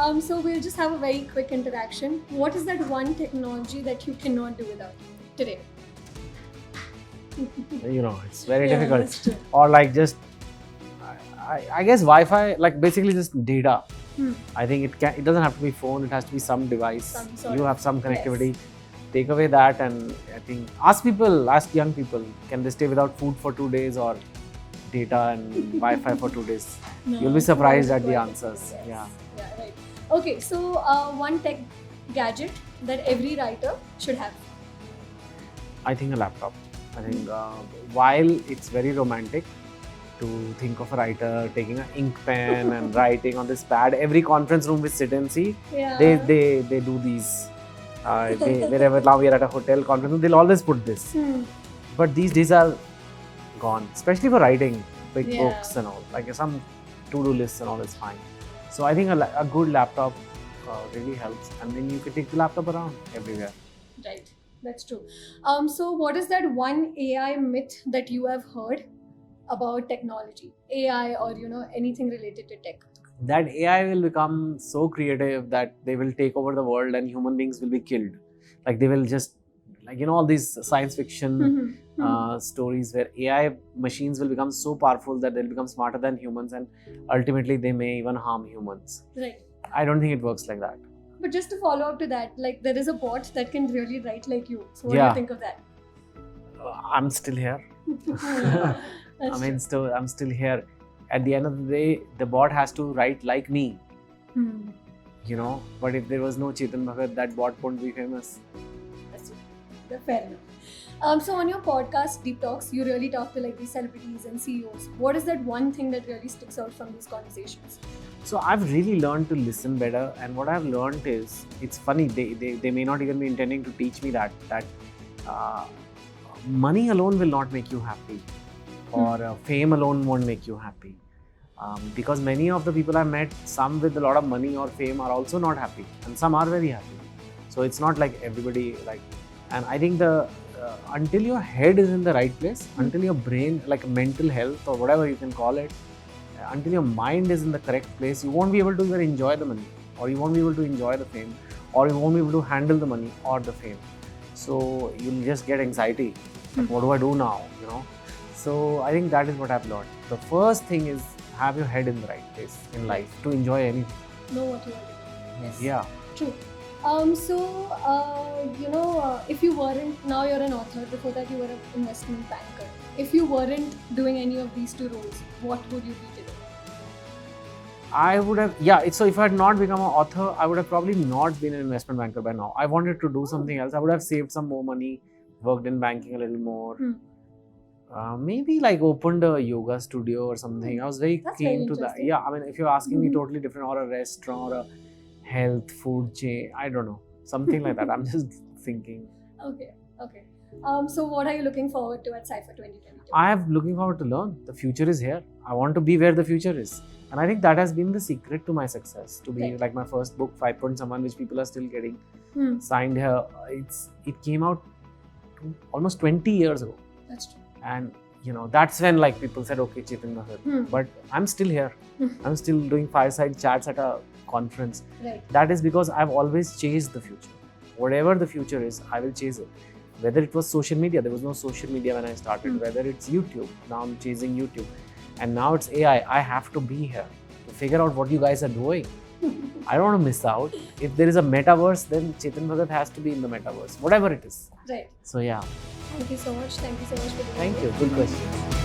So we'll just have a very quick interaction. What is that one technology that you cannot do without today? It's very Yeah, difficult. that's true. Or like just, I guess Wi-Fi, like basically just data. I think it doesn't have to be phone, it has to be some device. Some sort You of- have some connectivity. yes. Take away that, and I think ask young people, can they stay without food for 2 days or data and Wi-Fi for 2 days? No, You'll be it's surprised quite at the difficult, answers. yes. Yeah. Yeah, right. Okay, so one tech gadget that every writer should have. I think a laptop. I think while it's very romantic to think of a writer taking an ink pen and writing on this pad, every conference room we sit and see, Yeah. they do these. Wherever now we are at a hotel conference room, they'll always put this. But these days are gone, especially for writing big Yeah. books and all. Like some to-do lists and all is fine. So I think a good laptop really helps, and then you can take the laptop around everywhere. Right, that's true. So what is that one AI myth that you have heard about technology, AI, or anything related to tech? That AI will become so creative that they will take over the world and human beings will be killed. Like they will just, all these science fiction stories where AI machines will become so powerful that they'll become smarter than humans, and ultimately they may even harm humans. Right. I don't think it works like that. But just to follow up to that, like there is a bot that can really write like you. So what do Yeah. you think of that? I'm still here. That's I'm still here. At the end of the day, the bot has to write like me, true. But if there was no Chetan Bhagat, that bot won't be famous. That's true. Yeah, fair enough. So on your podcast, Deep Talks, you really talk to like these celebrities and CEOs. What is that one thing that really sticks out from these conversations? So I've really learned to listen better, and what I've learned is, it's funny, they may not even be intending to teach me that money alone will not make you happy, or fame alone won't make you happy. Because many of the people I've met, some with a lot of money or fame are also not happy, and some are very happy. So it's not like everybody and I think until your head is in the right place, until your brain, like mental health or whatever you can call it, until your mind is in the correct place, you won't be able to even enjoy the money, or you won't be able to enjoy the fame, or you won't be able to handle the money or the fame. So you'll just get anxiety. Like, what do I do now? So I think that is what I've learned. The first thing is have your head in the right place in life to enjoy anything. Know what you want to do. Yes. Yeah. True. If you weren't, now you're an author, before that you were an investment banker. If you weren't doing any of these two roles, what would you be today? I would have, so if I had not become an author, I would have probably not been an investment banker by now. I wanted to do something else. I would have saved some more money, worked in banking a little more. Maybe like opened a yoga studio or something. I was very That's keen very to that. interesting. Yeah, I mean, if you're asking me totally different, or a restaurant or a health food chain, I don't know. Something like that. I'm just thinking. Okay. So what are you looking forward to at Cypher 2022? I am looking forward to learn. The future is here. I want to be where the future is. And I think that has been the secret to my success. To be Right. like my first book, 5 Point Someone, which people are still getting signed here. It came out almost 20 years ago. That's true. And that's when like people said, okay, Chetan Bhagat. But I'm still here. I'm still doing fireside chats at a conference. Right. That is because I've always chased the future. Whatever the future is, I will chase it. Whether it was social media, there was no social media when I started. Whether it's YouTube, now I'm chasing YouTube. And now it's AI. I have to be here to figure out what you guys are doing. I don't want to miss out. If there is a metaverse, then Chetan Bhagat has to be in the metaverse, whatever it is. Right. So yeah, Thank you so much. Thank you so much for doing thank it. you. Good question.